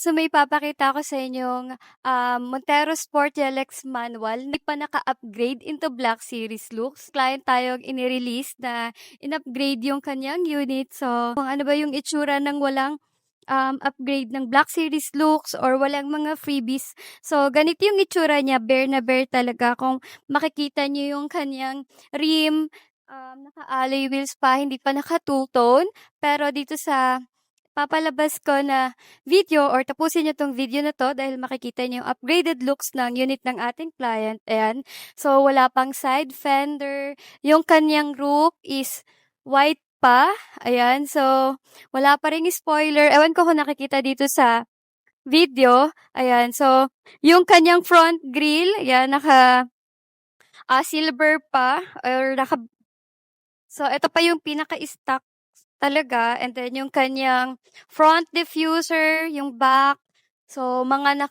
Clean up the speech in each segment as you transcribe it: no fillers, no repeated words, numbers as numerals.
So may papakita ko sa inyong, Montero Sport GLX manual, hindi pa naka-upgrade into Black Series looks. Client tayo ini-release na in-upgrade yung kanyang unit. So, kung ano ba yung itsura ng walang, upgrade ng Black Series looks or walang mga freebies. So, ganito yung itsura niya, bare na bare talaga. Kung makikita niyo yung kanyang rim, naka-alloy wheels pa, hindi pa naka two-tone. Pero dito sa papalabas ko na video or tapusin niyo 'tong video na 'to dahil makikita niyo yung upgraded looks ng unit ng ating client, ayan. So, wala pang side fender, yung kanyang roof is white pa, ayan. So, wala pa ring spoiler, ewan ko kung nakikita dito sa video, ayan. So, yung kanyang front grille, ayan, silver pa or so, eto pa yung pinaka-stock talaga, and then yung kanyang front diffuser, yung back, so mga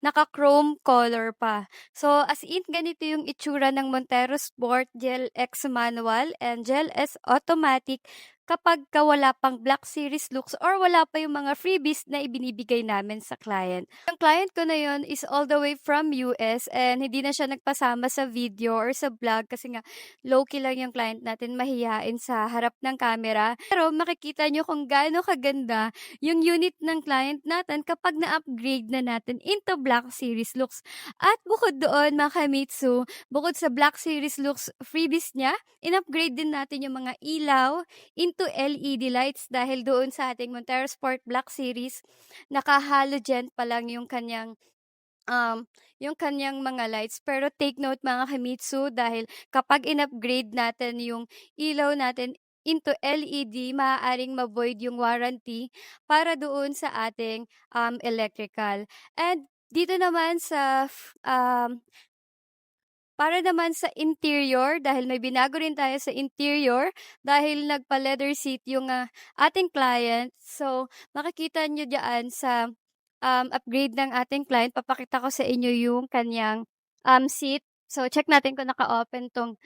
naka-chrome color pa. So, as in ganito yung itsura ng Montero Sport Gel X Manual and Gel S Automatic kapagka wala pang Black Series looks or wala pa yung mga freebies na ibinibigay namin sa client. Yung client ko na yun is all the way from US and hindi na siya nagpasama sa video or sa vlog kasi nga low-key lang yung client natin, mahiyain sa harap ng camera. Pero makikita nyo kung gaano kaganda yung unit ng client natin kapag na-upgrade na natin into Black Series looks. At bukod doon, mga Kamitsu, bukod sa Black Series looks freebies niya, in-upgrade din natin yung mga ilaw into LED lights dahil doon sa ating Montero Sport Black Series, naka-halogen pa lang yung kanyang mga lights. Pero take note mga Kamitsu dahil kapag in-upgrade natin yung ilaw natin into LED, maaaring ma-void yung warranty para doon sa ating electrical. And dito naman para naman sa interior, dahil may binago rin tayo sa interior, dahil nagpa-leather seat yung ating client. So, makikita nyo dyan sa upgrade ng ating client, papakita ko sa inyo yung kanyang seat. So, check natin kung naka-open tong,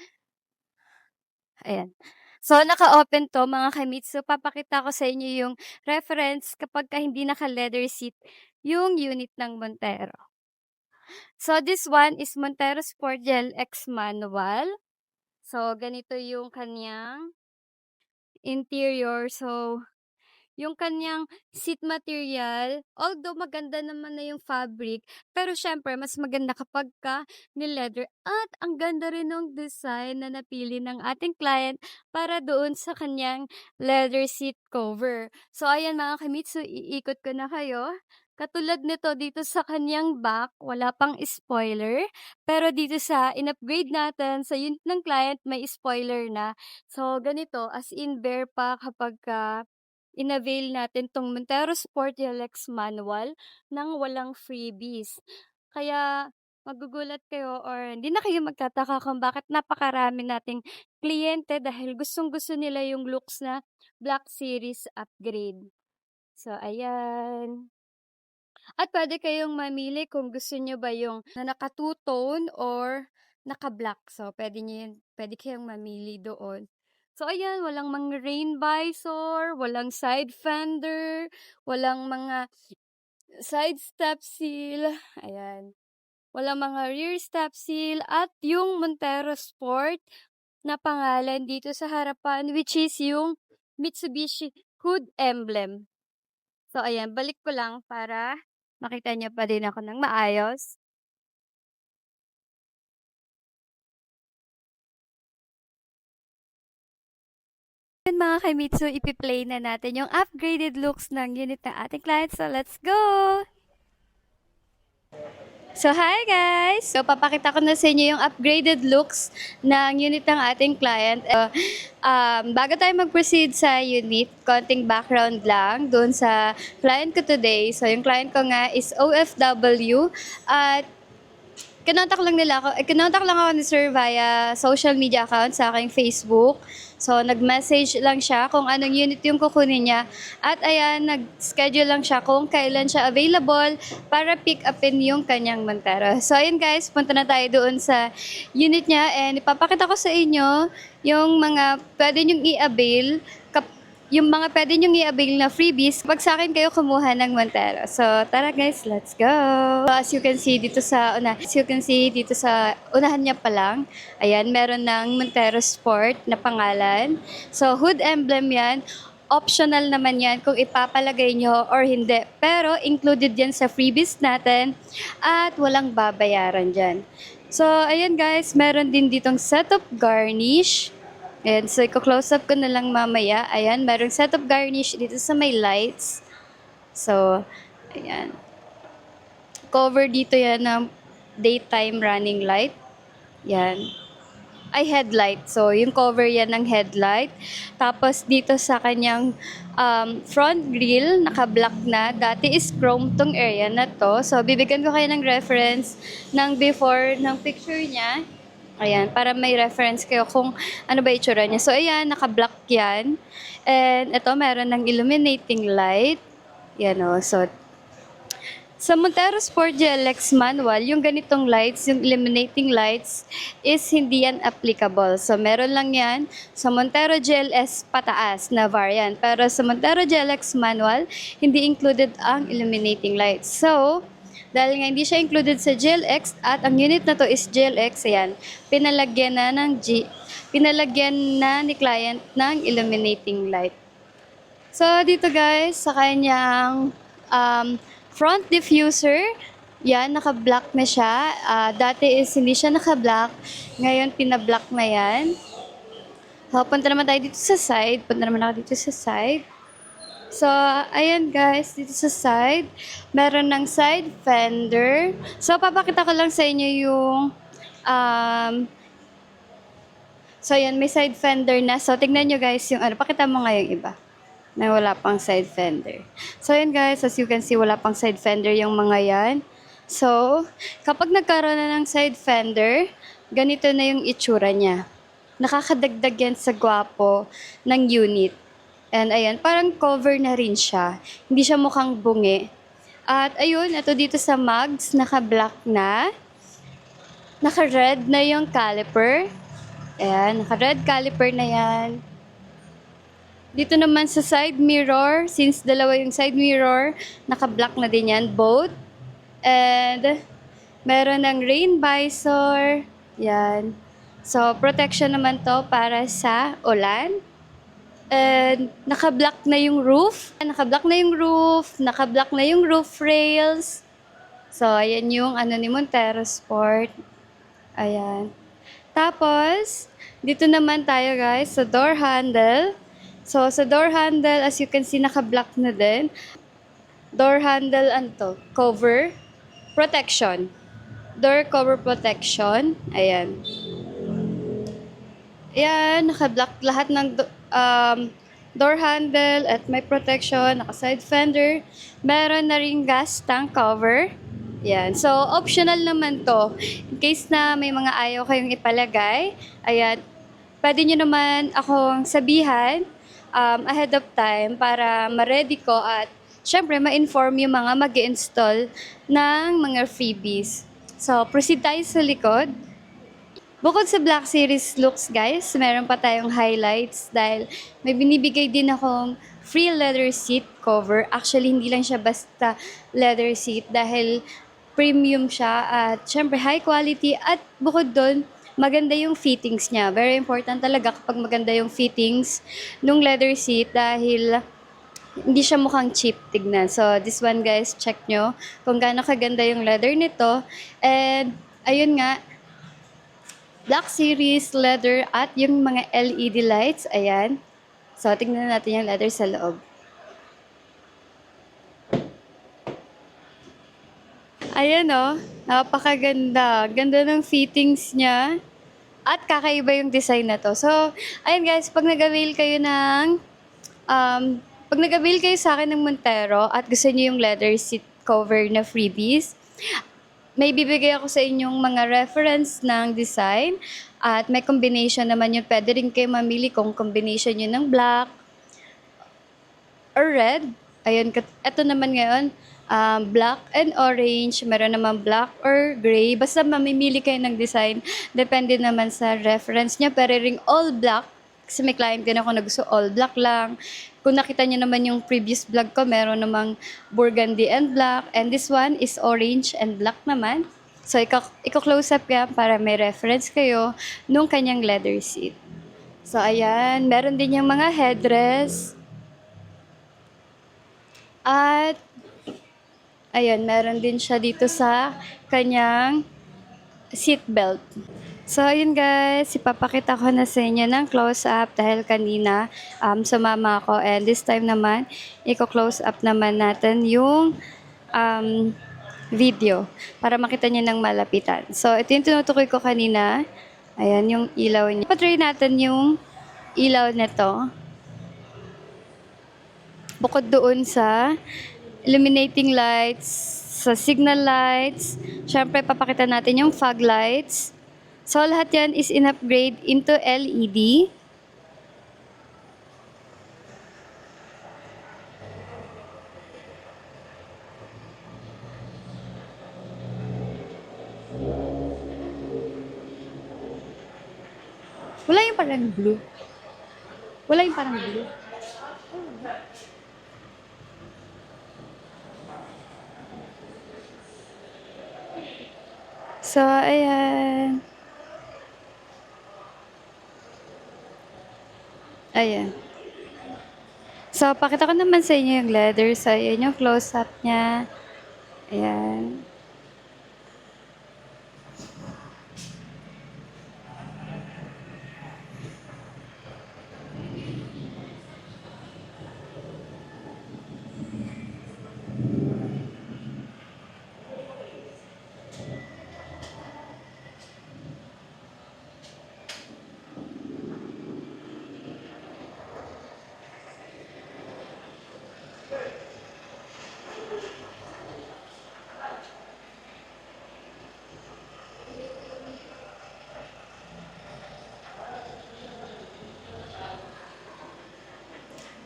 ayan. So, naka-open to mga Kamitsu. Papakita ko sa inyo yung reference kapag ka hindi naka-leather seat yung unit ng Montero. So, this one is Montero Sport Gel X Manual. So, ganito yung kanyang interior. So, yung kanyang seat material, although maganda naman na yung fabric, pero syempre, mas maganda kapag ni-leather. At ang ganda rin ng design na napili ng ating client para doon sa kanyang leather seat cover. So, ayan mga Kamitsu, iikot ko na kayo. Katulad nito dito sa kanyang back, wala pang spoiler. Pero dito sa in-upgrade natin, sa unit ng client, may spoiler na. So, ganito, as in bare pa kapag in-avail natin tong Montero Sport GLX manual nang walang freebies. Kaya magugulat kayo or hindi na kayo magtataka kung bakit napakarami nating kliyente dahil gustong-gusto nila yung looks na Black Series upgrade. So, ayan. At pwede kayong mamili kung gusto nyo ba yung na naka two-tone or naka-black. So, pwede kayong mamili doon. So, ayan, walang mga rain visor, walang side fender, walang mga side step seal, ayan. Walang mga rear step seal, at yung Montero Sport na pangalan dito sa harapan, which is yung Mitsubishi hood emblem. So, ayan, balik ko lang para makita niyo pa din ako ng maayos. Yan mga Kamitsu, ipi-play na natin yung upgraded looks ng unit ng ating client. So, let's go! So, hi guys! So, papakita ko na sa inyo yung upgraded looks ng unit ng ating client. Bago tayo mag-proceed sa unit, konting background lang doon sa client ko today. So, yung client ko nga is OFW at kinontak lang ako ni Sir via social media account sa aking Facebook. So, nag-message lang siya kung anong unit yung kukunin niya. At ayan, nag-schedule lang siya kung kailan siya available para pick upin yung kanyang Montero. So, ayun guys, punta na tayo doon sa unit niya and ipapakita ko sa inyo yung mga pwede nyong i-avail yung mga pwede nyong i-avail na freebies pag sa akin kayo kumuha ng Montero. So, tara guys, let's go! So, as you can see dito sa unahan niya pa lang, ayan, meron ng Montero Sport na pangalan. So, hood emblem yan. Optional naman yan kung ipapalagay nyo or hindi. Pero, included yan sa freebies natin at walang babayaran dyan. So, ayan guys, meron din ditong setup garnish. Ayan, so i-close up ko na lang mamaya. Ayan, merong setup garnish dito sa may lights. So, ayan. Cover dito yan ng daytime running light. Yan. Ay, headlight. So, yung cover yan ng headlight. Tapos, dito sa kanyang front grille, naka-black na. Dati is chrome tong area na to. So, bibigyan ko kayo ng reference ng before ng picture niya. Ayan, para may reference kayo kung ano ba itsura niya. So, ayan, naka-black yan. And ito, meron ng illuminating light. Yan o. So, sa Montero Sport GLX manual, yung ganitong lights, yung illuminating lights, is hindi yan applicable. So, meron lang yan sa Montero GLS pataas na variant. Pero sa Montero GLX manual, hindi included ang illuminating lights. So, dahil nga hindi siya included sa GLX at ang unit na to is GLX, ayan, pinalagyan na ni client ng illuminating light. So, dito guys, sa kanyang front diffuser, yan, naka-black na siya. Dati is hindi siya naka-black, ngayon pina-black na yan. So, punta naman tayo dito sa side. So, ayan guys, dito sa side, meron ng side fender. So, papakita ko lang sa inyo yung, so ayan, may side fender na. So, tignan nyo guys yung, pakita mo nga yung iba, na wala pang side fender. So, ayan guys, as you can see, wala pang side fender yung mga yan. So, kapag nagkaroon na ng side fender, ganito na yung itsura niya. Nakakadagdag yan sa gwapo ng unit. And ayan, parang cover na rin siya. Hindi siya mukhang bungi. At ayun, ito dito sa mugs, naka-black na. Naka-red na yung caliper. Ayan, naka-red caliper na yan. Dito naman sa side mirror, since dalawa yung side mirror, naka-black na din yan, both. And meron ng rain visor. Yan. So, protection naman to para sa ulan. And naka-black na yung roof. Naka-black na yung roof rails. So, ayan yung ni Montero Sport. Ayan. Tapos, dito naman tayo guys sa door handle. So, sa door handle, as you can see, naka-black na din. Door handle, cover, protection. Door cover protection. Ayan. Ayan, naka-black lahat ng door handle at may protection, naka-side fender. Meron na ring gas tank cover. Ayan. So, optional naman to. In case na may mga ayaw kayong ipalagay, ayan, pwede nyo naman akong sabihan ahead of time para ma-ready ko at syempre ma-inform yung mga mag-install ng mga freebies. So, proceed tayo sa likod. Bukod sa Black Series looks guys, meron pa tayong highlights dahil may binibigay din akong free leather seat cover. Actually, hindi lang siya basta leather seat dahil premium siya at syempre high quality at bukod doon, maganda yung fittings niya. Very important talaga kapag maganda yung fittings nung leather seat dahil hindi siya mukhang cheap tignan. So, this one guys, check nyo kung gaano kaganda yung leather nito. And, ayun nga, Black Series leather at yung mga LED lights. Ayan. So, tingnan natin yung leather sa loob. Ayan o. Napakaganda. Ganda ng fittings niya. At kakaiba yung design na to. So, ayun guys, pag nag-avail kayo sa akin ng Montero at gusto niyo yung leather seat cover na freebies, may bibigay ako sa inyong mga reference ng design at may combination naman yun. Pwede rin kayo mamili kung combination yun ng black or red. Ayun, ito naman ngayon, black and orange. Meron naman black or gray. Basta mamimili kayo ng design. Depende naman sa reference niya. Pero ring all black Kasi may client din ako na gusto all black lang. Kung nakita niyo naman yung previous vlog ko, meron namang burgundy and black. And this one is orange and black naman. So, iko-close up yan para may reference kayo nung kanyang leather seat. So, ayan. Meron din yung mga headrest. At, ayan, meron din siya dito sa kanyang seat belt. So, ayun guys, ipapakita ko na sa inyo ng close-up dahil kanina sumama ako and this time naman, i-close up naman natin yung video para makita niyo ng malapitan. So, ito yung tinutukoy ko kanina. Ayan, yung ilaw niya. Patry natin yung ilaw nito. Bukod doon sa illuminating lights, sa signal lights, syempre papakita natin yung fog lights. So, lahat yan is in-upgrade into LED. Wala yung parang blue. Wala yung parang blue. So, ayan. Ayan. So, pakita ko naman sa inyo yung leather. So, ayan yung close-up niya. Ayan.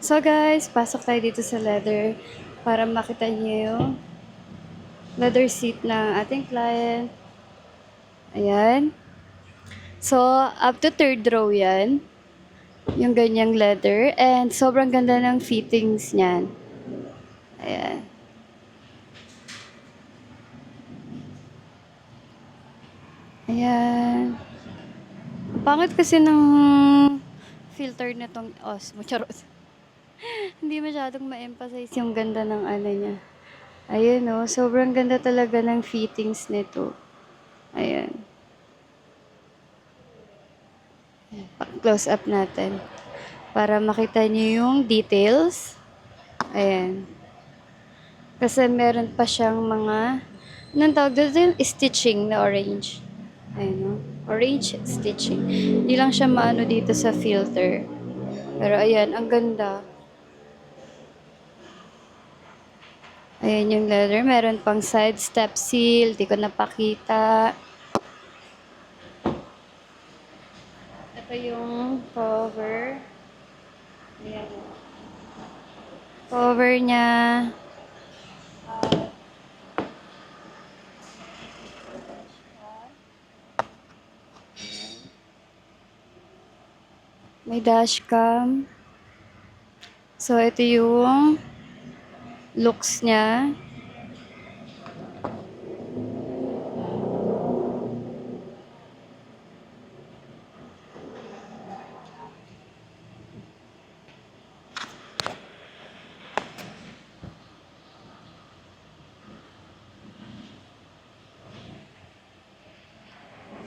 So guys, pasok tayo dito sa leather para makita niyo yung leather seat ng ating client. Ayan. So, up to third row yan. Yung ganyang leather. And sobrang ganda ng fittings niyan. Ayan. Ayan. Pangit kasi ng filter na tong Osmo. Charot. Hindi masyadong ma-emphasize yung ganda ng ano niya. Ayan o, sobrang ganda talaga ng fittings nito. Ayan. Close up natin. Para makita niyo yung details. Ayan. Kasi meron pa siyang mga, anong tawag dito yung stitching na orange. Ayan o. Orange stitching. Hindi lang siya maano dito sa filter. Pero ayan, ang ganda. Ayan yung leather. Meron pang side step seal. Di ko napakita. Ito yung cover. Ayan. Cover niya. May dashcam. So, ito yung looks niya.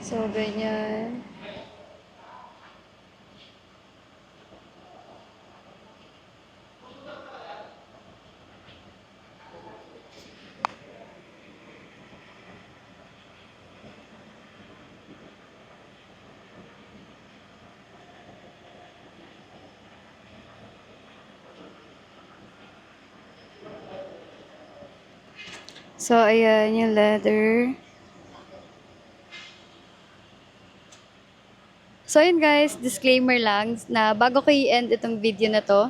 So, ganyan. So, ayan yung leather. So, yun guys, disclaimer lang na bago ko i-end itong video na to,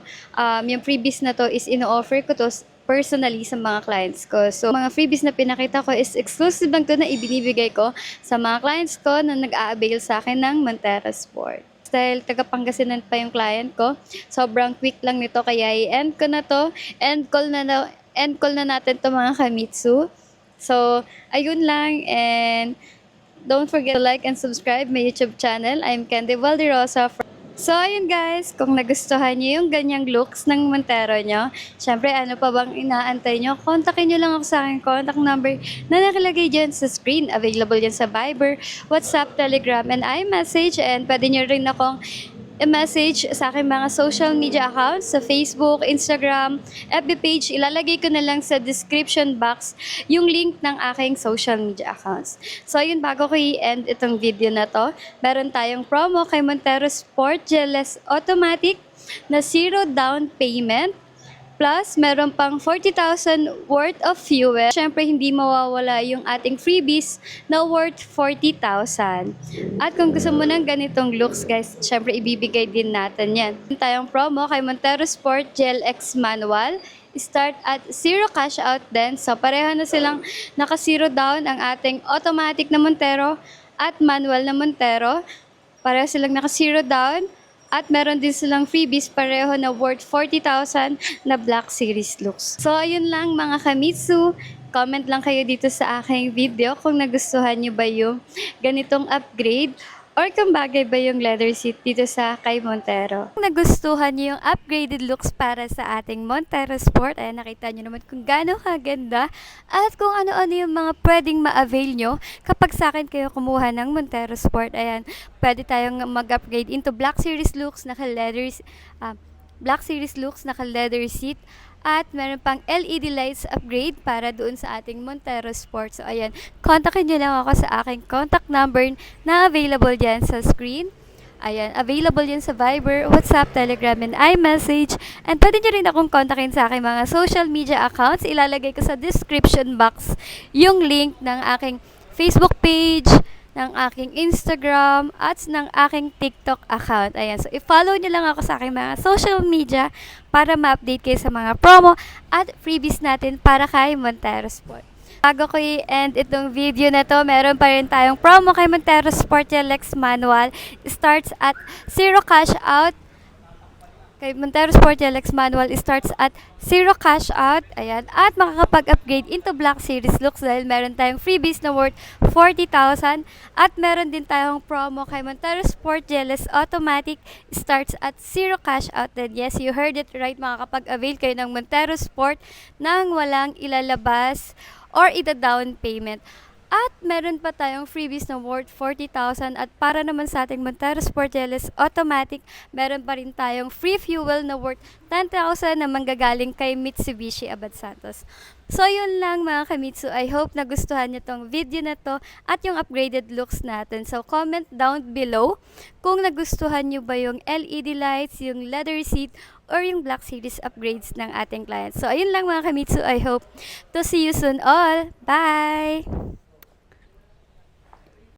yung freebies na to is ino-offer ko to personally sa mga clients ko. So, mga freebies na pinakita ko is exclusive lang to na ibinibigay ko sa mga clients ko na nag-a-avail sa akin ng Montera Sport. dahil taga Pangasinan pa yung client ko. Sobrang quick lang nito kaya i-end ko na 'to. End call na natin 'to mga Kamitsu. So, ayun lang and don't forget to like and subscribe my YouTube channel. I'm Candy Valderosa. So, ayun guys, kung nagustuhan niyo yung ganyang looks ng Montero nyo, syempre ano pa bang inaantay nyo? Kontakin nyo lang ako sa aking contact number na nakalagay dyan sa screen. Available yan sa Viber, WhatsApp, Telegram, and iMessage. And pwede nyo rin akong i-message sa aking mga social media accounts sa Facebook, Instagram, FB page. Ilalagay ko na lang sa description box yung link ng aking social media accounts. So, yun, bago ko i-end itong video na to, meron tayong promo kay Montero Sport GLS Automatic na 0 down payment. Plus, meron pang 40,000 worth of fuel. Siyempre, hindi mawawala yung ating freebies na worth 40,000. At kung gusto mo ng ganitong looks, guys, siyempre, ibibigay din natin yan. Meron tayong promo kay Montero Sport Gel X Manual. Start at 0 cash out din. So, pareho na silang naka-0 down ang ating automatic na Montero at manual na Montero. Pareho silang naka-0 down. At meron din silang freebies pareho na worth 40,000 na Black Series looks. So, ayun lang mga Kamitsu. Comment lang kayo dito sa aking video kung nagustuhan nyo ba yung ganitong upgrade or kung bagay ba yung leather seat dito sa kay Montero. Kung nagustuhan nyo yung upgraded looks para sa ating Montero Sport, ay nakita nyo naman kung gaano kaganda at kung ano-ano yung mga pwedeng ma-avail nyo kapag sa akin kayo kumuha ng Montero Sport. Ayan, pwede tayong mag-upgrade into Black Series looks, naka-leather seat. At meron pang LED lights upgrade para doon sa ating Montero Sport. So, ayan, kontakin nyo lang ako sa aking contact number na available dyan sa screen. Ayan, available yan sa Viber, WhatsApp, Telegram, and iMessage. And pwede nyo rin akong kontakin sa aking mga social media accounts. Ilalagay ko sa description box yung link ng aking Facebook page, ng aking Instagram, at ng aking TikTok account. Ayan, so i-follow nyo lang ako sa aking mga social media para ma-update kayo sa mga promo at freebies natin para kay Montero Sport. Bago ko i-end itong video na to, meron pa rin tayong promo kay Montero Sport Lex Manual. Starts at 0 cash out. Kay Montero Sport Lex Manual starts at 0 cash out. Ayan. At makakapag-upgrade into Black Series looks dahil meron tayong freebies na worth 40,000. At meron din tayong promo kay Montero Sport GLS Automatic starts at 0 cash out. Then yes, you heard it right. Makakapag-avail kayo ng Montero Sport nang walang ilalabas or ida-down payment. At meron pa tayong freebies na worth 40,000 at para naman sa ating Montero Sport GLS Automatic, meron pa rin tayong free fuel na worth 10,000 na manggagaling kay Mitsubishi Abad Santos. So yun lang mga Kamitsu, I hope nagustuhan nyo tong video na to at yung upgraded looks natin. So comment down below kung nagustuhan nyo ba yung LED lights, yung leather seat, or yung Black Series upgrades ng ating clients. So ayun lang mga Kamitsu, I hope to see you soon all. Bye!